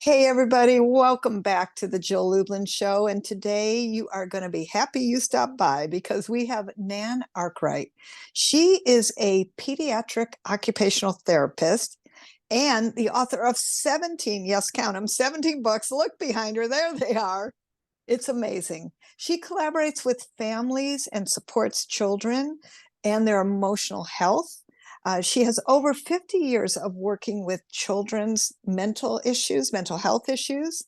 Hey, everybody, welcome back to the Jill Lublin Show. And today you are going to be happy you stopped by because we have Nan Arkwright. She is a pediatric occupational therapist and the author of 17, yes, count them, 17 books. Look behind her, there they are. It's amazing. She collaborates with families and supports children and their emotional health. She has over 50 years of working with children's mental issues, mental health issues.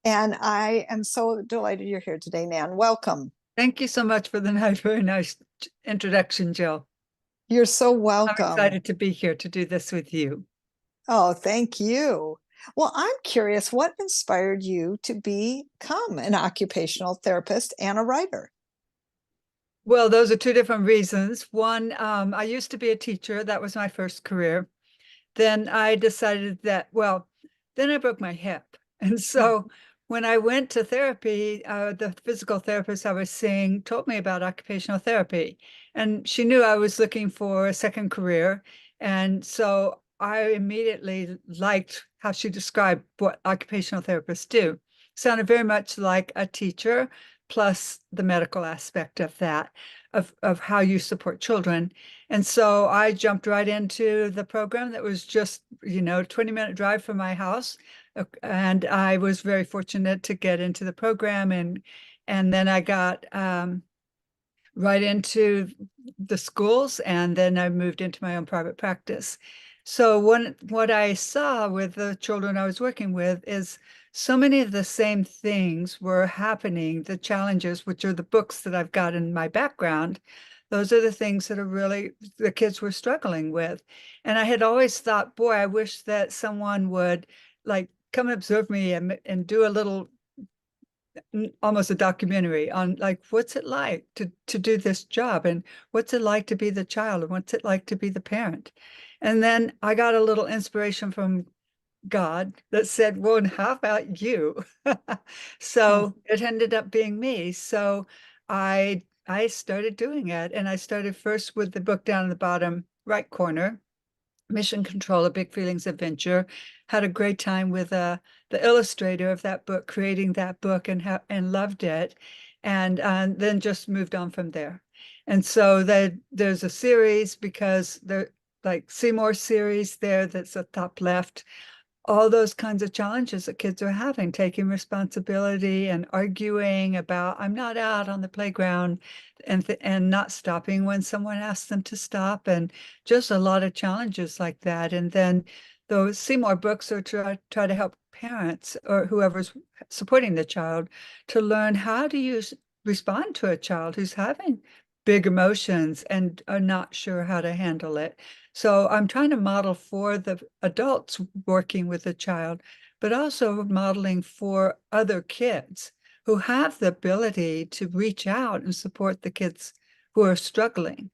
And I am so delighted you're here today, Nan. Welcome. Thank you so much for the very nice introduction, Jill. You're so I'm welcome. excited to be here to do this with you. Oh, thank you. Well, I'm curious, what inspired you to become an occupational therapist and a writer? Well, those are two different reasons. One, I used to be a teacher. That was my first career. Then I decided that, well, then I broke my hip. And so when I went to therapy, the physical therapist I was seeing told me about occupational therapy. And she knew I was looking for a second career. And so I immediately liked how she described what occupational therapists do. Sounded very much like a teacher, plus the medical aspect of that, of how you support children. And so I jumped right into the program that was just, 20-minute drive from my house. And I was very fortunate to get into the program, and then I got right into the schools, and then I moved into my own private practice. So what I saw with the children I was working with is so many of the same things were happening, the challenges, which are the books that I've got in my background. Those are the things that are really the kids were struggling with. And I had always thought, boy, I wish that someone would like come observe me and do a little almost a documentary on like what's it like to do this job, and what's it like to be the child, and what's it like to be the parent. And then I got a little inspiration from God that said, well, and how about you? Hmm. So it ended up being me. So I started doing it, and I started first with the book down in the bottom right corner, Mission Control, A Big Feelings Adventure. Had a great time with the illustrator of that book, creating that book, and loved it. And then just moved on from there. And so there's a series, because there like Seymour series there that's at top left, all those kinds of challenges that kids are having, taking responsibility and arguing about, I'm not out on the playground, and not stopping when someone asks them to stop, and just a lot of challenges like that. And then those Seymour books are try to help parents or whoever's supporting the child to learn how to respond to a child who's having big emotions and are not sure how to handle it. So I'm trying to model for the adults working with the child, but also modeling for other kids who have the ability to reach out and support the kids who are struggling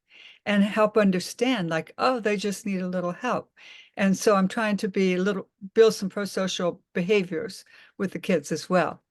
and help understand, like, oh, they just need a little help. And so I'm trying to build some pro-social behaviors with the kids as well.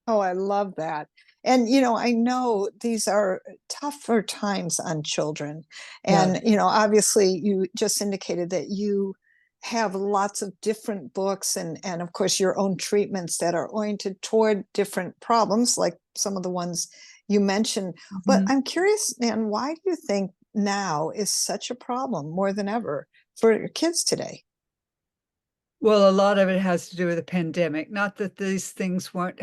Oh, I love that. And, I know these are tougher times on children. Yeah. And, obviously, you just indicated that you have lots of different books and of course, your own treatments that are oriented toward different problems, like some of the ones you mentioned. But Mhm. I'm curious, Nan, why do you think now is such a problem more than ever for your kids today? Well, a lot of it has to do with the pandemic. Not that these things weren't,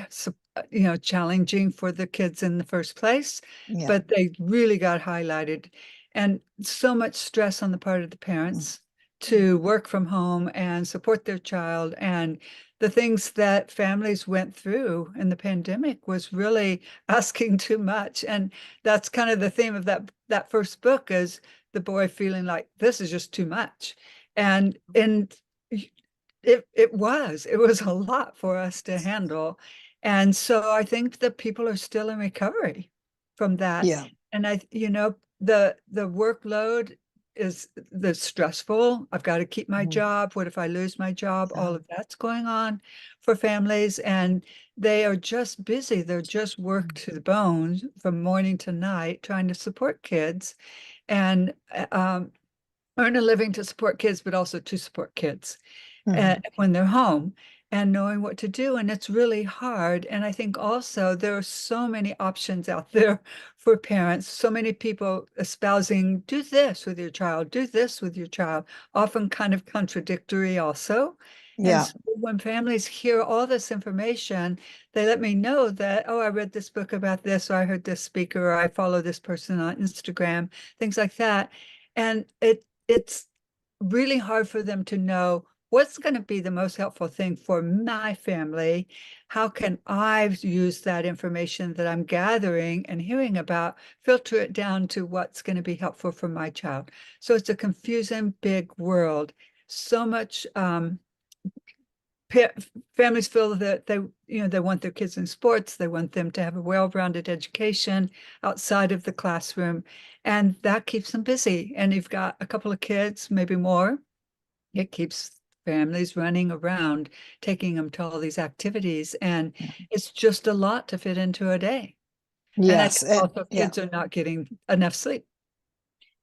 challenging for the kids in the first place, Yeah. but they really got highlighted. And so much stress on the part of the Mm. parents to work from home and support their child. And the things that families went through in the pandemic was really asking too much. And that's kind of the theme of that first book, is the boy feeling like this is just too much. And it was a lot for us to handle. And so I think that people are still in recovery from that. Yeah. And the workload is the stressful. I've got to keep my Mhm. job. What if I lose my job? Yeah. All of that's going on for families, and they are just busy. They're just worked to the bone from morning to night trying to support kids, and earn a living to support kids, but also to support kids Mhm. when they're home. and knowing what to do. And it's really hard. And I think also there are so many options out there for parents, so many people espousing, do this with your child, do this with your child, often kind of contradictory also. And Yeah. so when families hear all this information, they let me know that, oh, I read this book about this, or I heard this speaker, or I follow this person on Instagram, things like that. And it's really hard for them to know what's going to be the most helpful thing for my family. How can I use that information that I'm gathering and hearing about, filter it down to what's going to be helpful for my child? So it's a confusing, big world. So much families feel that they want their kids in sports, they want them to have a well-rounded education outside of the classroom, and that keeps them busy. And you've got a couple of kids, maybe more, it keeps families running around, taking them to all these activities, and it's just a lot to fit into a day. And I Yes. think also Yeah. kids are not getting enough sleep.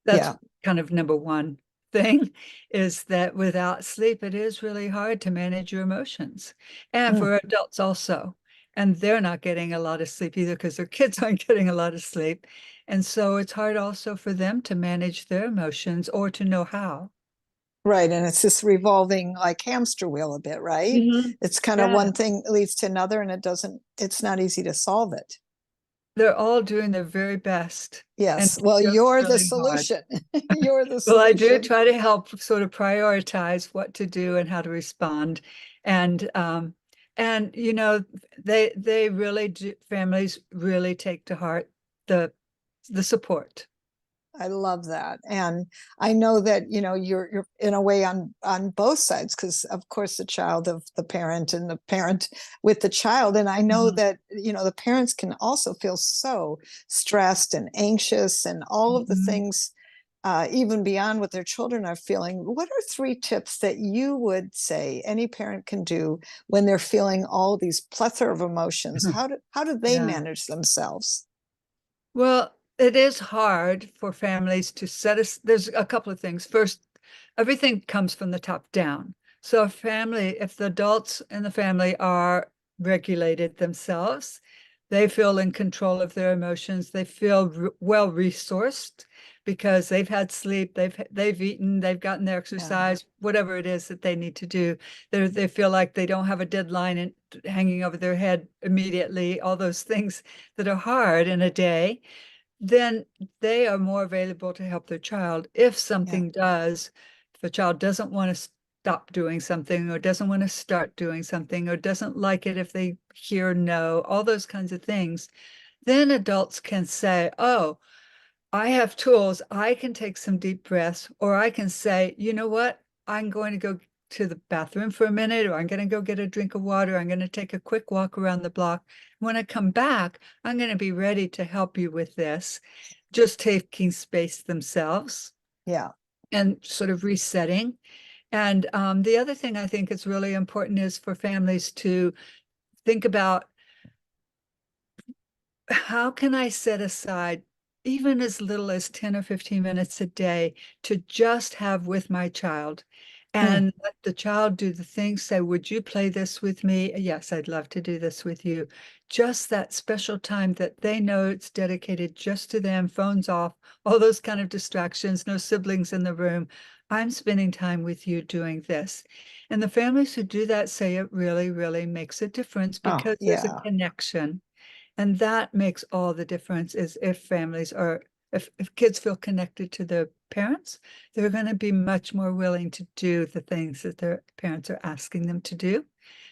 That's Yeah. kind of number one thing, is that without sleep, it is really hard to manage your emotions. And Mm. for adults also. And they're not getting a lot of sleep either because their kids aren't getting a lot of sleep. And so it's hard also for them to manage their emotions or to know how. Right. And it's this revolving like hamster wheel a bit, right? Mhm. It's kind of Yeah. one thing leads to another and it's not easy to solve it. They're all doing their very best. And Yes. it's Well, just you're the really hard. solution. You're the Well, I do solution. try to help sort of prioritize what to do and how to respond. And you know, they really do, families really take to heart the the support. I love that. And I know that, you're in a way on both sides, because of course the child of the parent and the parent with the child. And I know Mhm. that, the parents can also feel so stressed and anxious and all of the Mhm. things, even beyond what their children are feeling. What are three tips that you would say any parent can do when they're feeling all these plethora of emotions? How do they Yeah. manage themselves? Well, it is hard for families to set us. There's a couple of things. First, everything comes from the top down. So if the adults in the family are regulated themselves, they feel in control of their emotions. They feel well resourced because they've had sleep, they've eaten, they've gotten their Yeah. exercise, whatever it is that they need to do. They feel like they don't have a deadline hanging over their head immediately, all those things that are hard in a day, then they are more available to help their child. Yeah. If the child doesn't want to stop doing something or doesn't want to start doing something or doesn't like it if they hear no, all those kinds of things, then adults can say, oh, I have tools. I can take some deep breaths, or I can say, you know what? I'm going to go to the bathroom for a minute, or I'm going to go get a drink of water. I'm going to take a quick walk around the block. When I come back, I'm going to be ready to help you with this. Just taking space themselves Yeah. and sort of resetting. And the other thing I think is really important is for families to think about, how can I set aside even as little as 10 or 15 minutes a day to just have with my child, Mm. and let the child do the things, say, would you play this with me? Yes, I'd love to do this with you. Just that special time that they know it's dedicated just to them, phones off, all those kind of distractions, no siblings in the room. I'm spending time with you doing this. And the families who do that say it really, really makes a difference Oh, because there's a yeah. connection. And that makes all the difference, is if kids feel connected to their parents, they're going to be much more willing to do the things that their parents are asking them to do.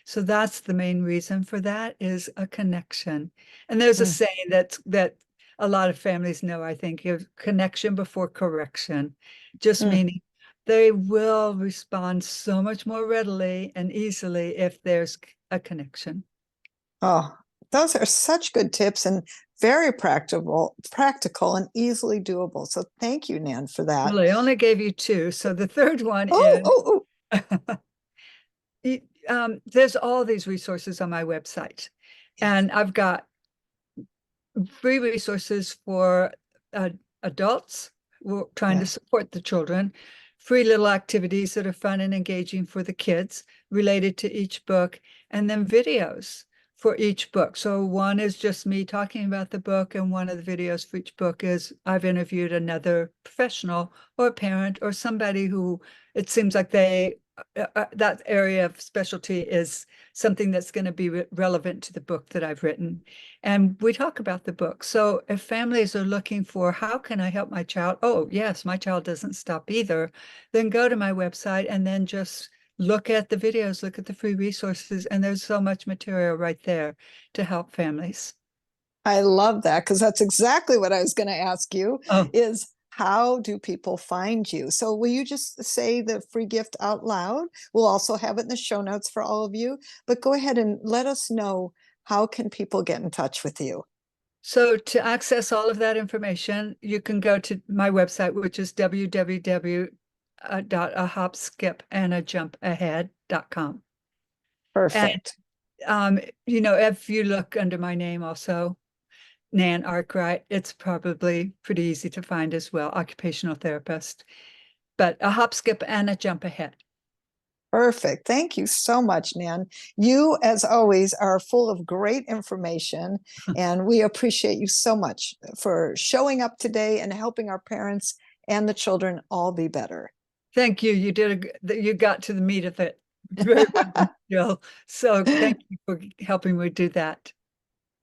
So that's the main reason for that, is a connection. And there's a Mm. saying that a lot of families know, I think, is connection before correction, just Mm. meaning they will respond so much more readily and easily if there's a connection. Oh, those are such good tips and very practical and easily doable. So thank you, Nan, for that. Well, I only gave you two. So the third one Oh, is oh, there's all these resources on my website. oh. And I've got free resources for adults who are trying to Yeah. support the children, free little activities that are fun and engaging for the kids related to each book, and then videos for each book. So one is just me talking about the book, and one of the videos for each book is I've interviewed another professional or a parent or somebody who it seems like that area of specialty is something that's going to be relevant to the book that I've written. And we talk about the book. So if families are looking for how can I help my child? Oh, yes, my child doesn't stop either. Then go to my website and then just look at the videos, look at the free resources, and there's so much material right there to help families. I love that because that's exactly what I was going to ask you Oh, is how do people find you? So will you just say the free gift out loud? We'll also have it in the show notes for all of you, but go ahead and let us know how can people get in touch with you? so to access all of that information, you can go to my website, which is www.ahopskipandajumpahead.com. And Perfect. if you look under my name also, Nan Arkwright, it's probably pretty easy to find as well, occupational therapist. But a hop, skip, and a jump ahead. Perfect. Thank you so much, Nan. You, as always, are full of great information, and we appreciate you so much for showing up today and helping our parents and the children all be better. Thank you. You got to the meat of it very well, Jill. So thank you for helping me do that.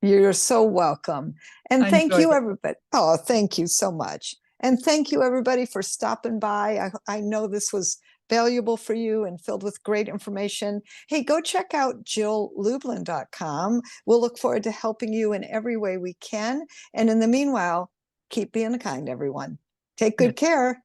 You're so welcome. And I thank enjoyed you, it. everybody. Oh, thank you so much. And thank you, everybody, for stopping by. I know this was valuable for you and filled with great information. Hey, go check out jilllublin.com. We'll look forward to helping you in every way we can. And in the meanwhile, keep being kind, everyone. Take Yeah. good care.